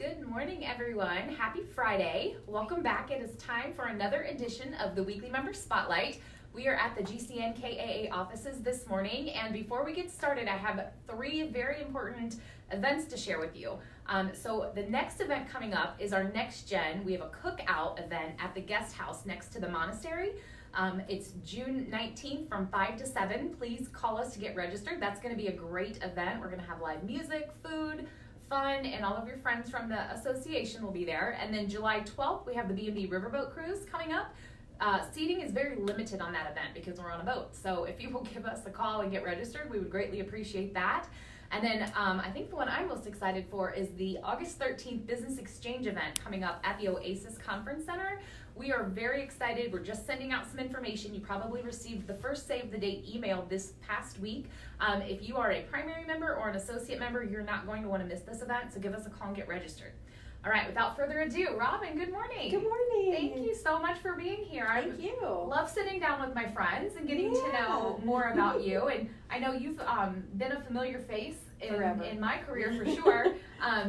Good morning, everyone. Happy Friday. Welcome back. It is time for another edition of the Weekly Member Spotlight. We are at the GCN-KAA offices this morning, and before we get started, I have three very important events to share with you. So the next event coming up is our Next Gen. We have a cookout event at the guest house next to the monastery. It's June 19th from 5 to 7. Please call us to get registered. That's going to be a great event. We're going to have live music, food, fun, and all of your friends from the association will be there. And then July 12th, we have the B&B Riverboat Cruise coming up. Seating is very limited on that event because we're on a boat. So if you will give us a call and get registered, we would greatly appreciate that. And then I think the one I'm most excited for is the August 13th Business Exchange event coming up at the Oasis Conference Center. We are very excited. We're just sending out some information. You probably received the first save the date email this past week. If you are a primary member or an associate member, you're not going to want to miss this event, so give us a call and get registered. All right, without further ado, Robin, good morning. Good morning. Thank you so much for being here. Thank you. Love sitting down with my friends and getting to know more about you. And I know you've been a familiar face in my career for sure,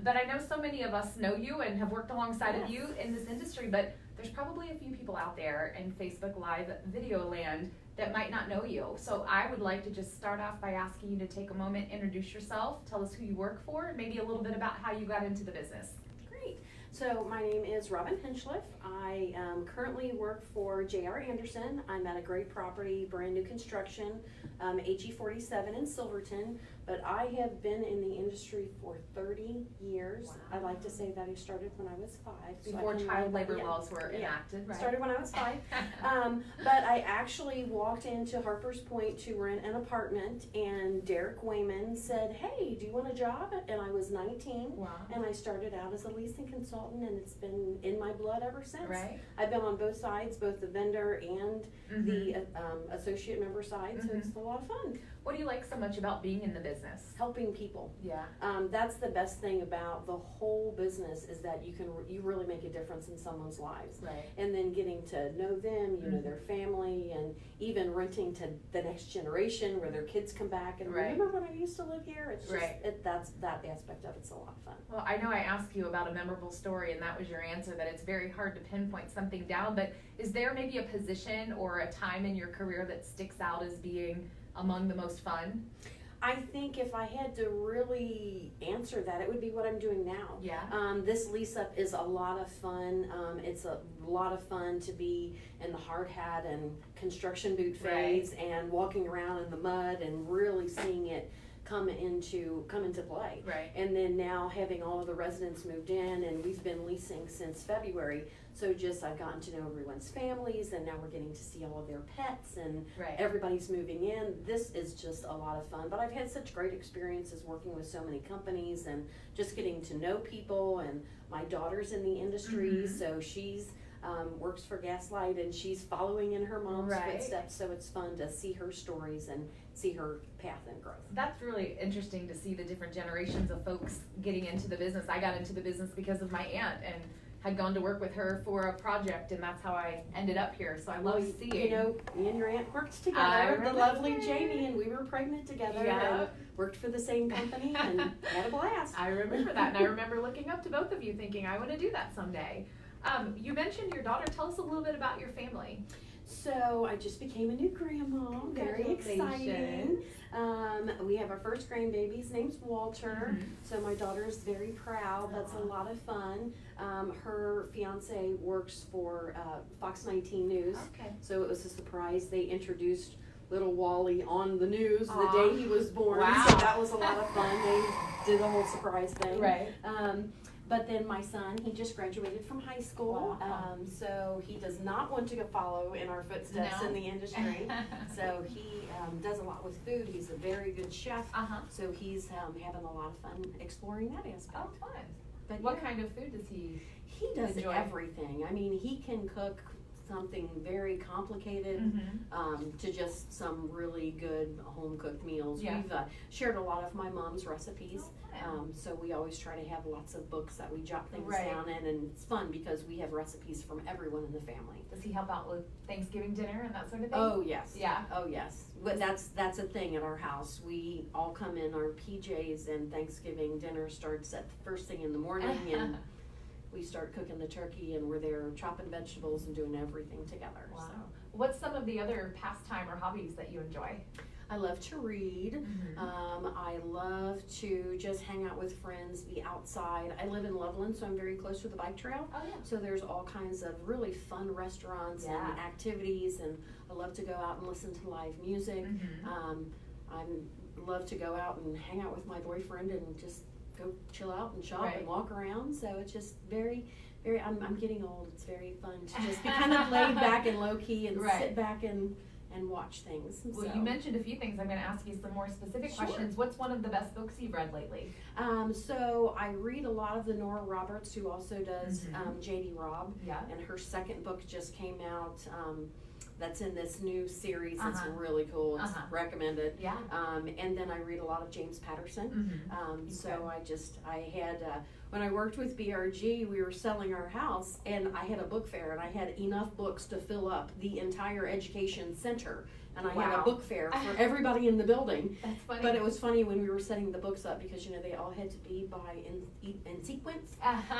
but I know so many of us know you and have worked alongside of you in this industry, but there's probably a few people out there in Facebook Live video land that might not know you. So I would like to just start off by asking you to take a moment, introduce yourself, tell us who you work for, and maybe a little bit about how you got into the business. So my name is Robin Hinchliff. I currently work for J.R. Anderson. I'm at a great property, brand new construction, HE47 in Silverton, but I have been in the industry for 30 years. Wow. I like to say that I started when I was 5. Before child labor laws were enacted, right? Started when I was 5. But I actually walked into Harper's Point to rent an apartment, and Derek Wayman said, "Hey, do you want a job?" And I was 19. Wow. And I started out as a leasing consultant, and it's been in my blood ever since. Right. I've been on both sides, both the vendor and the associate member side, so it's a lot of fun. What do you like so much about being in the business? Helping people. Yeah. That's the best thing about the whole business is that you really make a difference in someone's lives. Right. And then getting to know them, you know, their family, and even renting to the next generation where their kids come back and remember when I used to live here? It's just, that's that aspect of it's a lot of fun. Well, I know I asked you about a memorable story, and that was your answer, that it's very hard to pinpoint something down, but is there maybe a position or a time in your career that sticks out as being among the most fun? I think if I had to really answer that, it would be what I'm doing now. Yeah. This lease up is a lot of fun. It's a lot of fun to be in the hard hat and construction boot phase and walking around in the mud and really seeing it come into play. Right. And then now having all of the residents moved in, and we've been leasing since February. So I've gotten to know everyone's families, and now we're getting to see all of their pets, and everybody's moving in. This is just a lot of fun. But I've had such great experiences working with so many companies and just getting to know people. And my daughter's in the industry, so she's works for Gaslight, and she's following in her mom's footsteps. So it's fun to see her stories and see her path and growth. That's really interesting to see the different generations of folks getting into the business. I got into the business because of my aunt and had gone to work with her for a project, and that's how I ended up here. So I love seeing. You know, me and your aunt worked together, the lovely Jamie, and we were pregnant together and worked for the same company and had a blast. I remember that, and I remember looking up to both of you thinking, I want to do that someday. You mentioned your daughter. Tell us a little bit about your family. So I just became a new grandma. Very exciting. We have our first grandbaby. His name's Walter. So my daughter's very proud. That's a lot of fun. Her fiance works for Fox 19 News. Okay. So it was a surprise. They introduced little Wally on the news the day he was born. Wow. So that was a lot of fun. They did a whole surprise thing. Right. But then my son, he just graduated from high school, so he does not want to follow in our footsteps in the industry. So he does a lot with food. He's a very good chef, so he's having a lot of fun exploring that aspect. Oh, fun. But what kind of food does he does enjoy? Everything. I mean, he can cook something very complicated to just some really good home cooked meals. Yeah. We've shared a lot of my mom's recipes. So we always try to have lots of books that we jot things down in, and it's fun because we have recipes from everyone in the family. Does he help out with Thanksgiving dinner and that sort of thing? Oh yes. Yeah. Oh yes. But that's a thing at our house. We all come in our PJs, and Thanksgiving dinner starts at the first thing in the morning, and we start cooking the turkey, and we're there chopping vegetables and doing everything together. Wow. So. What's some of the other pastime or hobbies that you enjoy? I love to read. I love to just hang out with friends, be outside. I live in Loveland, so I'm very close to the bike trail. Oh, yeah. So there's all kinds of really fun restaurants and activities, and I love to go out and listen to live music. I love to go out and hang out with my boyfriend and just go chill out and shop and walk around. So it's just very, I'm getting old. It's very fun to just be kind of laid back and low key and sit back and watch things. Well, you mentioned a few things. I'm going to ask you some more specific questions. What's one of the best books you've read lately? So I read a lot of the Nora Roberts, who also does J.D. Robb. Yeah. And her second book just came out. That's in this new series. It's really cool. It's recommended. Yeah. And then I read a lot of James Patterson. So I had when I worked with BRG, we were selling our house, and I had a book fair, and I had enough books to fill up the entire education center. And I had a book fair for everybody in the building. That's funny. But it was funny when we were setting the books up because, they all had to be in sequence.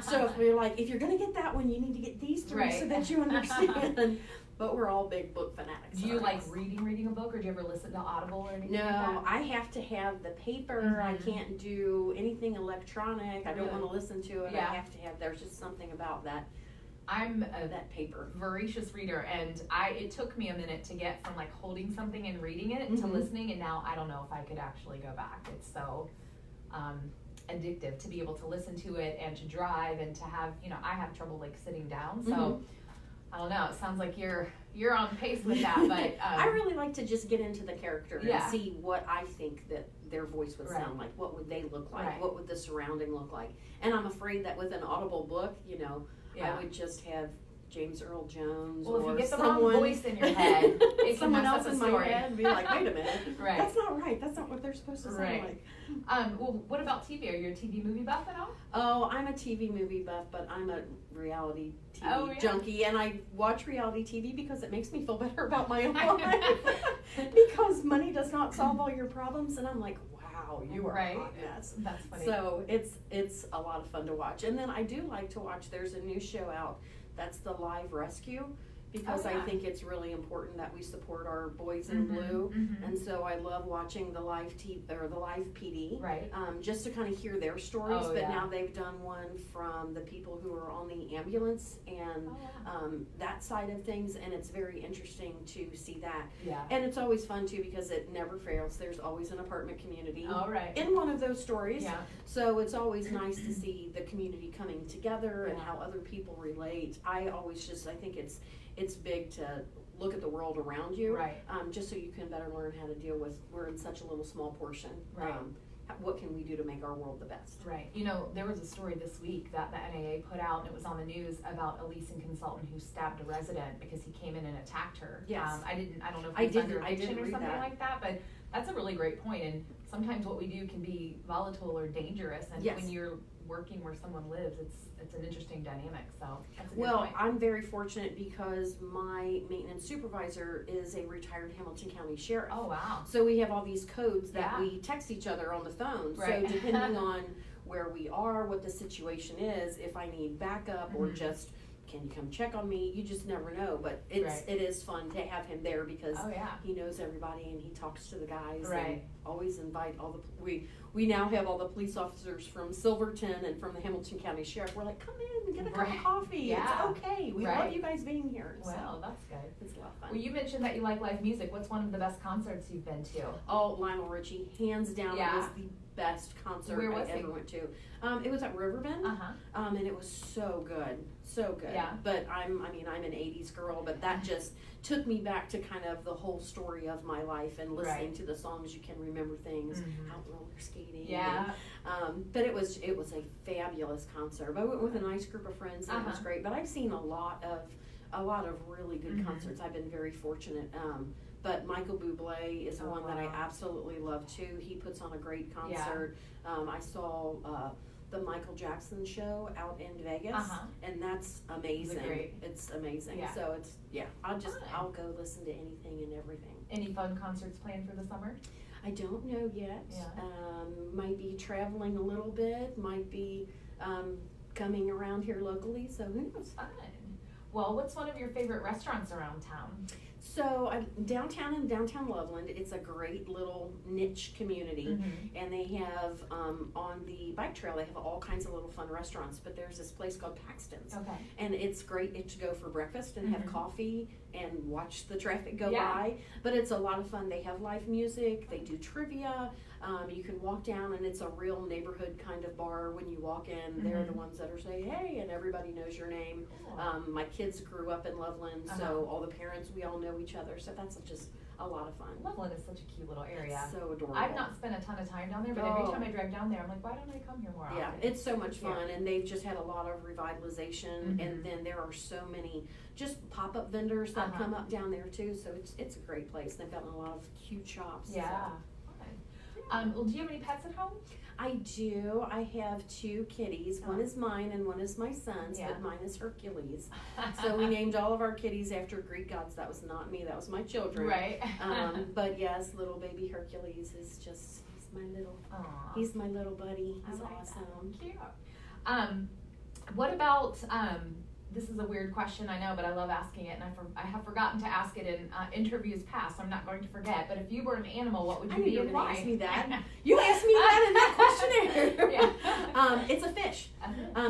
So if we were like, if you're going to get that one, you need to get these three so that you understand. But we're all big book fanatics. Do you like reading a book, or do you ever listen to Audible or anything like that? No, I have to have the paper. I can't do anything electronic. I don't want to listen to it. I have to have, there's just something about that. I'm that paper voracious reader, and it took me a minute to get from like holding something and reading it to listening, and now I don't know if I could actually go back. It's so addictive to be able to listen to it and to drive and to have, I have trouble like sitting down, so I don't know. It sounds like you're on pace with that, but I really like to just get into the character and see what I think that their voice would sound like. What would they look like? What would the surrounding look like? And I'm afraid that with an Audible book, I would just have James Earl Jones or if you get the wrong voice in your head, it someone can else in my head and be like, wait a minute, that's not right. That's not what they're supposed to sound like. Well, what about TV? Are you a TV movie buff at all? Oh, I'm a TV movie buff, but I'm a reality TV junkie, and I watch reality TV because it makes me feel better about my own life. Because money does not solve all your problems, and I'm like, wow, you are a hot mess. That's funny. So it's a lot of fun to watch. And then I do like to watch, there's a new show out that's the Live Rescue, because I think it's really important that we support our boys in blue. And so I love watching the live PD, just to kind of hear their stories. Now they've done one from the people who are on the ambulance and that side of things, and it's very interesting to see that. And it's always fun too because it never fails. There's always an apartment community in one of those stories. So it's always nice to see the community coming together and how other people relate. I think it's big to look at the world around you, just so you can better learn how to deal with, we're in such a little small portion. What can we do to make our world the best? There was a story this week that the NAA put out, and it was on the news, about a leasing consultant who stabbed a resident because he came in and attacked her. I don't know if it was under eviction or something like that, but that's a really great point. And sometimes what we do can be volatile or dangerous, and when you're working where someone lives, it's an interesting dynamic. So that's a good point. I'm very fortunate because my maintenance supervisor is a retired Hamilton County sheriff. Oh wow! So we have all these codes that we text each other on the phone. So depending on where we are, what the situation is, if I need backup or just can you come check on me, you just never know. But it is fun to have him there because he knows everybody and he talks to the guys and always invite all the we now have all the police officers from Silverton and from the Hamilton County Sheriff. We're like, come in and get a cup of coffee. It's okay. We love you guys being here. Well, that's good. It's a lot of fun. Well, you mentioned that you like live music. What's one of the best concerts you've been to? Oh, Lionel Richie, hands down. It was the best concert I ever went to. It was at Riverbend, and it was so good. So good. But I'm an 80s girl, but that just took me back to kind of the whole story of my life and listening to the songs. You can remember things, out roller skating. But it was a fabulous concert. I went with a nice group of friends and it was great. But I've seen a lot of a lot of really good concerts. I've been very fortunate. But Michael Bublé is one that I absolutely love too. He puts on a great concert. I saw the Michael Jackson show out in Vegas, and that's amazing. It's amazing. Yeah. So it's I'll go listen to anything and everything. Any fun concerts planned for the summer? I don't know yet. Yeah. Might be traveling a little bit. Might be coming around here locally. So who knows? Fun. Well, what's one of your favorite restaurants around town? So downtown in downtown Loveland, it's a great little niche community, and they have on the bike trail they have all kinds of little fun restaurants. But there's this place called Paxton's, and it's great to go for breakfast and have coffee and watch the traffic go by. But it's a lot of fun. They have live music. They do trivia. You can walk down, and it's a real neighborhood kind of bar. When you walk in, they're the ones that are saying, "Hey," and everybody knows your name. My kids grew up in Loveland, so all the parents, we all know each other. So that's just a lot of fun. Loveland is such a cute little area. It's so adorable. I've not spent a ton of time down there, but every time I drive down there, I'm like, why don't I come here more often? Yeah, it's so much fun, and they've just had a lot of revitalization, and then there are so many just pop-up vendors that come up down there too. So it's a great place. They've got a lot of cute shops. Yeah. Well, do you have any pets at home? I do. I have 2 kitties. One is mine and one is my son's, but mine is Hercules. So we named all of our kitties after Greek gods. That was not me. That was my children. Right. But yes, little baby Hercules is just, he's my little buddy. He's awesome. Cute. What about, this is a weird question, I know, but I love asking it, and I have forgotten to ask it in interviews past, so I'm not going to forget. But if you were an animal, what would you be and why? Ask me that. You asked me that in that questionnaire. It's a fish,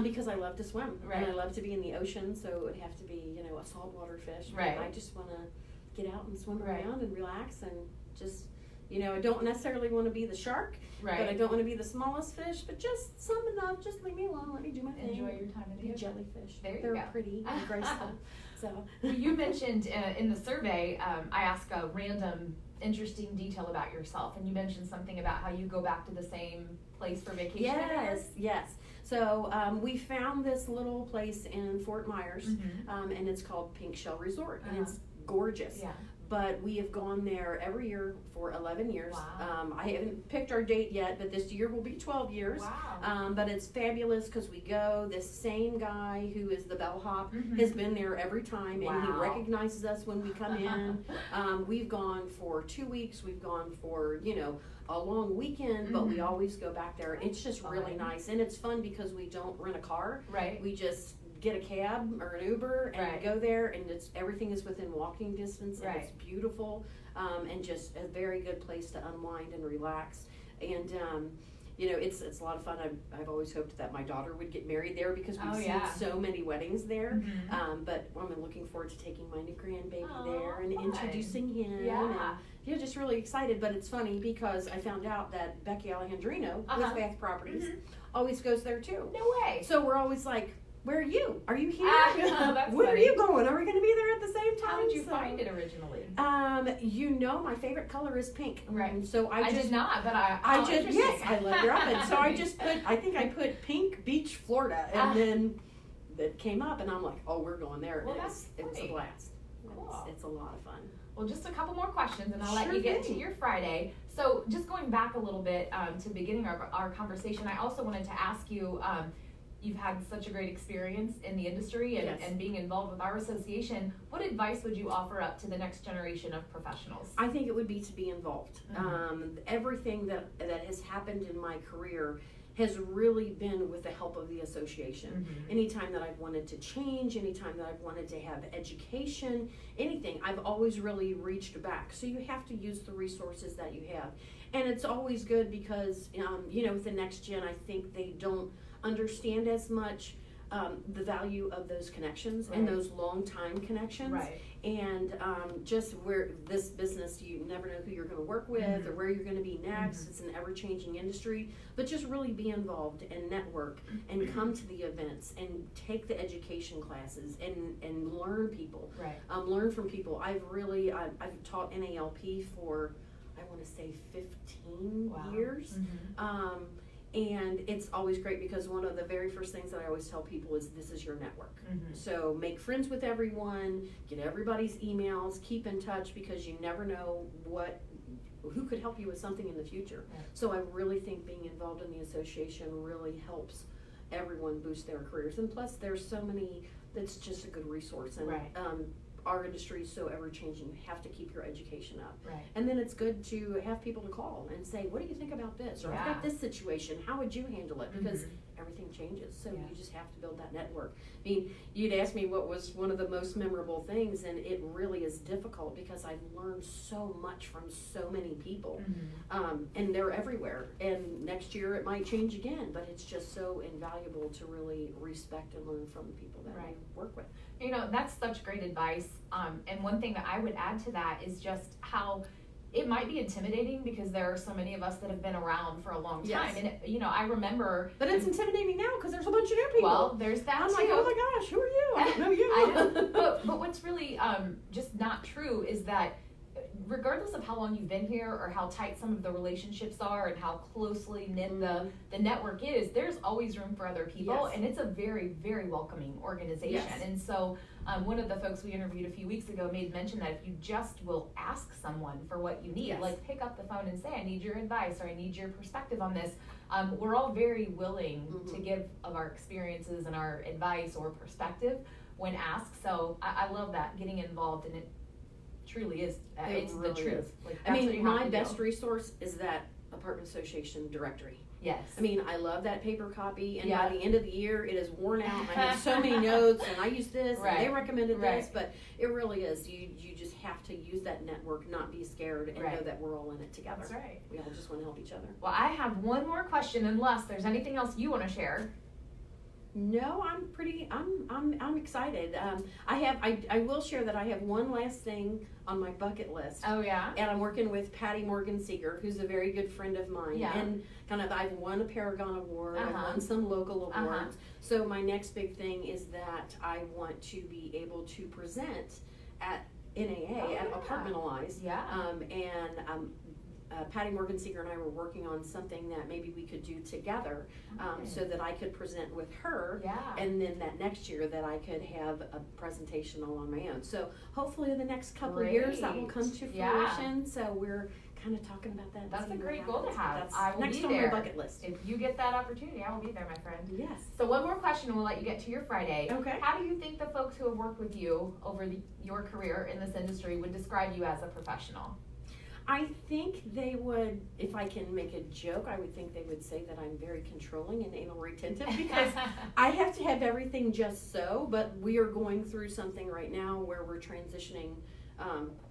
because I love to swim, and I love to be in the ocean. So it would have to be, a saltwater fish. Right. I just want to get out and swim around and relax and just. I don't necessarily want to be the shark, but I don't want to be the smallest fish, but just some enough, just leave me alone, let me do my thing. Enjoy your time in the ocean. Jellyfish. They're pretty and graceful. So. Well, you mentioned in the survey, I asked a random interesting detail about yourself, and you mentioned something about how you go back to the same place for vacation. Yes. So we found this little place in Fort Myers, and it's called Pink Shell Resort, and it's gorgeous. Yeah. But we have gone there every year for 11 years. Wow. I haven't picked our date yet, but this year will be 12 years. Wow. But it's fabulous because we go. This same guy who is the bellhop has been there every time, and he recognizes us when we come in. We've gone for 2 weeks. We've gone for, a long weekend, but we always go back there. It's just really nice. And it's fun because we don't rent a car. Right. We just get a cab or an Uber and go there, and everything is within walking distance, and it's beautiful, and just a very good place to unwind and relax. And it's a lot of fun. I've always hoped that my daughter would get married there because we've seen so many weddings there. But I'm looking forward to taking my new grandbaby there and introducing him. And just really excited. But it's funny because I found out that Becky Alejandrino with Bath Properties always goes there too. No way. So we're always like, where are you? Are you here? That's Where funny. are you going? Are we going to be there at the same time? How did you find it originally? My favorite color is pink. Right. So I did not, but I love your outfit. So I put pink beach, Florida, and then it came up, and I'm like, oh, we're going there. Well, it was a blast. Cool. It's a lot of fun. Well, just a couple more questions, and I'll let you get to your Friday. So just going back a little bit to beginning our conversation, I also wanted to ask you, you've had such a great experience in the industry and being involved with our association. What advice would you offer up to the next generation of professionals? I think it would be to be involved. Everything that has happened in my career has really been with the help of the association. Anytime that I've wanted to change, anytime that I've wanted to have education, anything, I've always really reached back. So you have to use the resources that you have. And it's always good because, with the next gen, I think they don't understand as much the value of those connections and those long time connections. And just where this business, you never know who you're going to work with or where you're going to be next. It's an ever-changing industry, but just really be involved and network and come to the events and take the education classes and learn people. Learn from people. I've taught NALP for, I want to say 15 years. And it's always great because one of the very first things that I always tell people is this is your network. So make friends with everyone, get everybody's emails, keep in touch because you never know who could help you with something in the future. Yeah. So I really think being involved in the association really helps everyone boost their careers. And plus there's so many, that's just a good resource. And our industry is so ever changing. You have to keep your education up. Right. And then it's good to have people to call and say, what do you think about this? Or I've got this situation, how would you handle it? Because everything changes, so you just have to build that network. I mean, you'd ask me what was one of the most memorable things, and it really is difficult because I've learned so much from so many people, and they're everywhere. And next year it might change again, but it's just so invaluable to really respect and learn from the people that I work with. You know, that's such great advice. And one thing that I would add to that is just how it might be intimidating because there are so many of us that have been around for a long time. And, you know, I remember. But it's intimidating now because there's a bunch of new people. Well, there's that I'm too. like, oh my gosh, who are you? I don't know you. I know. But what's really just not true is that regardless of how long you've been here or how tight some of the relationships are and how closely knit the network is, there's always room for other people, and it's a very, very welcoming organization. And so one of the folks we interviewed a few weeks ago made mention that if you just will ask someone for what you need, like pick up the phone and say, I need your advice or I need your perspective on this, we're all very willing to give of our experiences and our advice or perspective when asked. So I love that, getting involved in it. Truly is. It's really the truth. Like, I mean, my best resource is that apartment association directory. Yes. I mean, I love that paper copy, and by the end of the year, it is worn out. I have so many notes, and I use this, and they recommended this, but it really is. You just have to use that network, not be scared, and know that we're all in it together. That's right. We all just want to help each other. Well, I have one more question, unless there's anything else you want to share. No, I'm excited. I will share that I have one last thing on my bucket list. Oh yeah. And I'm working with Patty Morgan Seeger, who's a very good friend of mine. Yeah. And I've won a Paragon Award. I've won some local awards. So my next big thing is that I want to be able to present at NAA at Apartmentalize. Yeah. Patty Morgan Seeger and I were working on something that maybe we could do together, so that I could present with her, and then that next year that I could have a presentation all on my own. So hopefully in the next couple of years that will come to fruition. So we're kind of talking about that. That's a great goal to have. That's I will next be on there. my bucket list. If you get that opportunity, I will be there, my friend. Yes. So one more question, and we'll let you get to your Friday. Okay. How do you think the folks who have worked with you over your career in this industry would describe you as a professional? I think they would, if I can make a joke, I would think they would say that I'm very controlling and anal retentive because I have to have everything just so, but we are going through something right now where we're transitioning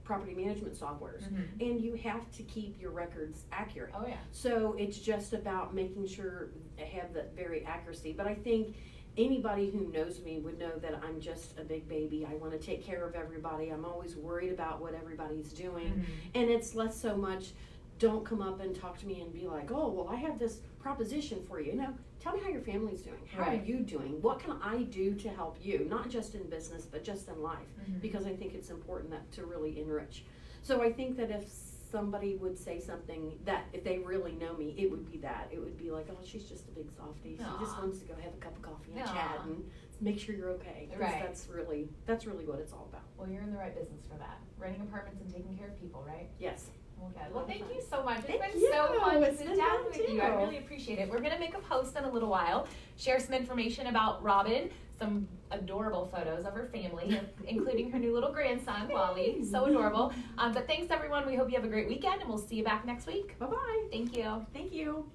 property management softwares, and you have to keep your records accurate. Oh yeah. So it's just about making sure I have that very accuracy, but I think anybody who knows me would know that I'm just a big baby. I want to take care of everybody. I'm always worried about what everybody's doing. And it's less so much, don't come up and talk to me and be like, oh, well, I have this proposition for you. No, tell me how your family's doing. How are you doing? What can I do to help you? Not just in business, but just in life. Because I think it's important that to really enrich. So I think that if somebody would say something that if they really know me, it would be that. It would be like, oh, she's just a big softie. She just wants to go have a cup of coffee and chat and make sure you're okay. That's really what it's all about. Well, you're in the right business for that. Renting apartments and taking care of people, right? Yes. Okay. Well, thank you so much. Thank It's been you. so fun to It's sit been down fun with too. you. I really appreciate it. We're going to make a post in a little while, share some information about Robin, some adorable photos of her family, including her new little grandson, Wally. So adorable. But thanks, everyone. We hope you have a great weekend, and we'll see you back next week. Bye-bye. Thank you. Thank you.